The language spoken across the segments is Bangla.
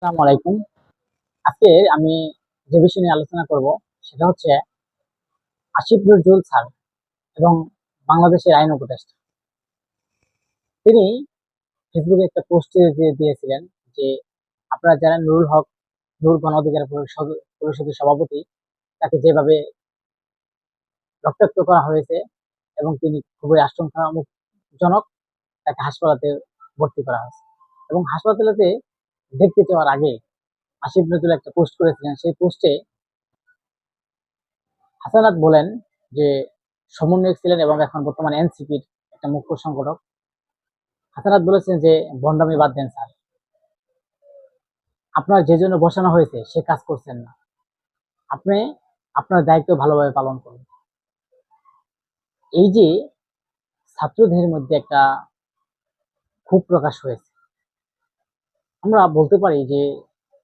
আসসালামু আলাইকুম। আজকে আমি যে বিষয় নিয়ে আলোচনা করব সেটা হচ্ছে আসিফ নজরুল স্যার এবং বাংলাদেশের আইন উপদেষ্টা। তিনি ফেসবুকে একটা পোস্ট দিয়েছিলেন যে আপনারা যারা নুরুল হক নূর গণ অধিকার পরিষদের সভাপতি, তাকে যেভাবে রক্তাক্ত করা হয়েছে এবং তিনি খুবই আশঙ্কাজনক, তাকে হাসপাতালে ভর্তি করা হয়েছে এবং হাসপাতালেতে দেখতে যাওয়ার আগে আসিফ নজরুল একটা পোস্ট করেছিলেন। সেই পোস্টে হাসানাত বলেন যে সমন্বয়ক ছিলেন এবং এখন বর্তমানে এনসিপির একটা মুখ্য সংগঠক। হাসানাত বলেছেন যে ভণ্ডামি বাদ দেন স্যার, আপনার যে জন্য বসানো হয়েছে সে কাজ করছেন না, আপনি আপনার দায়িত্ব ভালোভাবে পালন করুন। এই যে ছাত্রদের মধ্যে একটা ক্ষোভ প্রকাশ হয়েছে, আমরা বলতে পারি যে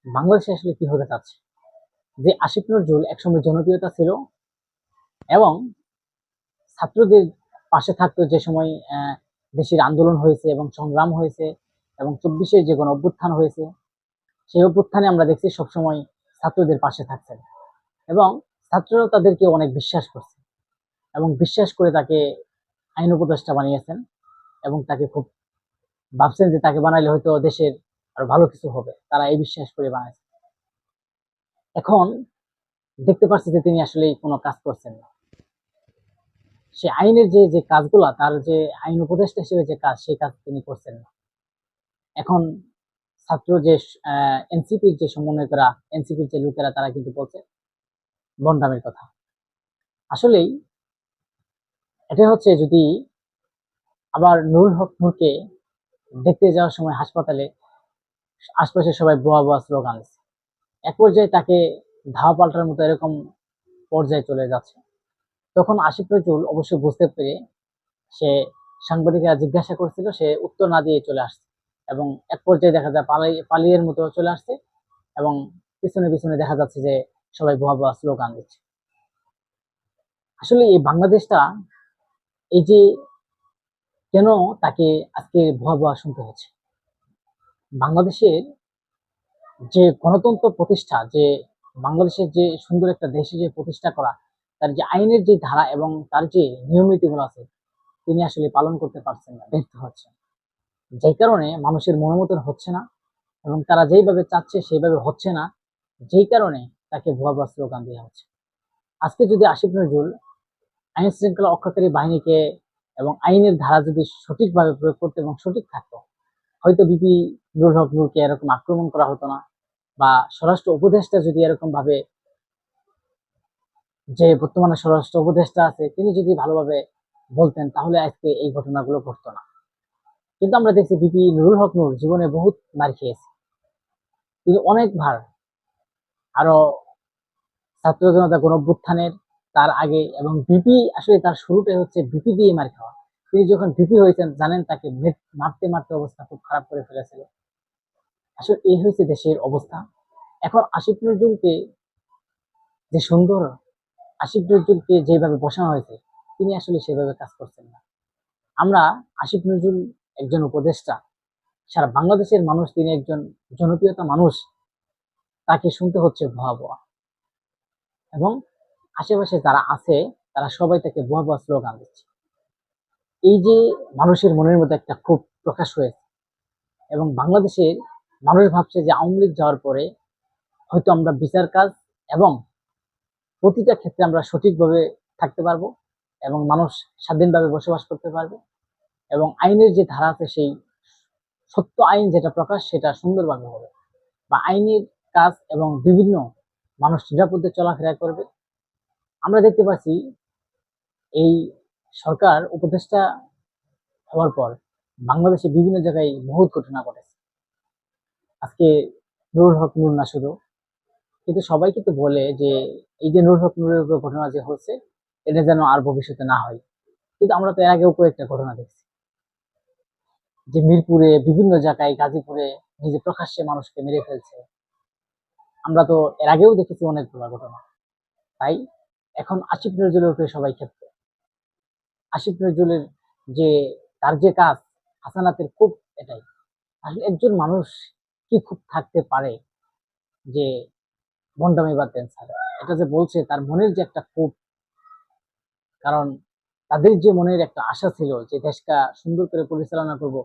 বাংলাদেশে আসলে কি হতে চাচ্ছে। যে আসিফ নজরুল একসময় জনপ্রিয়তা ছিল এবং ছাত্রদের পাশে থাকতো, যে সময় দেশের আন্দোলন হয়েছে এবং সংগ্রাম হয়েছে এবং 24-এ যে গণ অভ্যুত্থান হয়েছে, সেই অভ্যুত্থানে আমরা দেখছি সবসময় ছাত্রদের পাশে থাকছেন এবং ছাত্ররা তাদেরকে অনেক বিশ্বাস করছে এবং বিশ্বাস করে তাকে আইন উপদেষ্টা বানিয়েছেন এবং তাকে খুব ভাবছেন যে তাকে বানাইলে হয়তো দেশের আরো ভালো কিছু হবে, তারা এই বিশ্বাস করে বানাইছে। এখন দেখতে পাচ্ছি যে তিনি আসলে কোনো কাজ করছেন না। সে আইনের যে যে কাজগুলা, তার যে আইন উপদেষ্টা হিসেবে যে কাজ, সেই কাজ তিনি করছেন না। এখন ছাত্র যে এনসিপির যে সমন্বয়করা, এনসিপির যে লোকেরা, তারা কিন্তু বলছে ভণ্ডামির কথা। আসলেই এটা হচ্ছে, যদি আবার নুরুল হক নূরকে দেখতে যাওয়ার সময় হাসপাতালে আশপাশে সবাই বোয়া বোয়া স্লোগান দিচ্ছে, এক পর্যায়ে তাকে ধাওয়া পাল্টার মতো এরকম পর্যায়ে চলে যাচ্ছে। তখন আসিফ নজরুল অবশ্যই বুঝতে পেরে সে সাংবাদিকরা জিজ্ঞাসা করছিল, সে উত্তর না দিয়ে চলে আসছে এবং এক পর্যায়ে দেখা যায় পালিয়ের মতো চলে আসছে এবং পিছনে পিছনে দেখা যাচ্ছে যে সবাই বোয়া বোয়া স্লোগান দিচ্ছে। আসলে এই বাংলাদেশটা, এই যে কেন তাকে আজকে ভুয়া ভুয়া শুনতে হচ্ছে, বাংলাদেশের যে গণতন্ত্র প্রতিষ্ঠা, যে বাংলাদেশের যে সুন্দর একটা দেশে যে প্রতিষ্ঠা করা, তার যে আইনের যে ধারা এবং তার যে নিয়ম নীতিগুলো আছে, তিনি আসলে পালন করতে পারছেন না, ব্যর্থ হচ্ছেন। যেই কারণে মানুষের মনোমতন হচ্ছে না এবং তারা যেইভাবে চাচ্ছে সেইভাবে হচ্ছে না, যেই কারণে তাকে ভুয়া ভুয়া স্লোগান দেওয়া হচ্ছে। আজকে যদি আসিফ নজরুল আইন শৃঙ্খলা রক্ষাকারী বাহিনীকে এবং আইনের ধারা যদি সঠিকভাবে প্রয়োগ করতে এবং সঠিক থাকতো, হয়তো বিপি নুরুল হক নূরকে এরকম আক্রমণ করা হতো না, বা স্বরাষ্ট্র উপদেষ্টা যদি এরকম ভাবে, যে বর্তমানে স্বরাষ্ট্র উপদেষ্টা আছে, তিনি যদি ভালোভাবে বলতেন, তাহলে আজকে এই ঘটনাগুলো ঘটতো না। কিন্তু আমরা দেখছি বিপি নুরুল হক নূর জীবনে বহুত মার খেয়েছে, তিনি অনেকবার, আরো ছাত্র জনতা গণঅভ্যুত্থানের তার আগে, এবং বিপি আসলে তার শুরুটাই হচ্ছে বিপি দিয়ে মার খাওয়া। তিনি যখন বিপি হয়েছেন, জানেন তাকে মারতে মারতে অবস্থা খুব খারাপ করে ফেলেছিল। আসলে এই হয়েছে দেশের অবস্থা। এখন আসিফ নজরুলকে যে সুন্দর, আসিফ নজরুলকে যেভাবে বসানো হয়েছে, তিনি আসলে সেভাবে কাজ করছেন না। আমরা আসিফ নজরুল একজন উপদেষ্টা, সারা বাংলাদেশের মানুষ, তিনি একজন জনপ্রিয়তা মানুষ, তাকে শুনতে হচ্ছে ভুয়া ভুয়া, এবং আশেপাশে যারা আছে তারা সবাই তাকে ভুয়া ভুয়া স্লোগান দিচ্ছে। এই যে মানুষের মনের মধ্যে একটা ক্ষোভ প্রকাশ হয়েছে এবং বাংলাদেশের মানুষ ভাবছে যে আওয়ামী লীগ যাওয়ার পরে হয়তো আমরা বিচার কাজ এবং প্রতিটা ক্ষেত্রে আমরা সঠিকভাবে থাকতে পারবো এবং মানুষ স্বাধীনভাবে বসবাস করতে পারবে এবং আইনের যে ধারা আছে, সেই সত্য আইন যেটা প্রকাশ, সেটা সুন্দরভাবে হবে, বা আইনের কাজ এবং বিভিন্ন মানুষ নিরাপদে চলাফেরা করবে। আমরা দেখতে পাচ্ছি এই সরকার উপদেষ্টা হওয়ার পর বাংলাদেশে বিভিন্ন জায়গায় বহুত ঘটনা ঘটেছে। আজকে নুরুল হক নূর না শুধু, কিন্তু সবাই কিন্তু বলে যে এই যে নুরুল হক নূরের উপর ঘটনা যে হচ্ছে, এটা যেন আর ভবিষ্যতে না হয়। কিন্তু আমরা তো এর আগেও কয়েকটা ঘটনা দেখছি, যে মিরপুরে, বিভিন্ন জায়গায়, গাজীপুরে নিজে প্রকাশ্যে মানুষকে মেরে ফেলছে। আমরা তো এর আগেও দেখেছি অনেকগুলো ঘটনা। তাই এখন আসিফ নজরুলের উপরে সবাই ক্ষেপ্ত। আসিফ নজরুলের যে, তার যে কাজ, হাসানাতের খুব, এটাই আসলে একজন মানুষ কি খুব থাকতে পারে যে ভণ্ডামি বাদ দেন স্যার, এটা যে বলছে তার মনের যে একটা ক্ষোভ, কারণ তাদের যে মনের একটা আশা ছিল যে দেশটা সুন্দর করে পরিচালনা করব,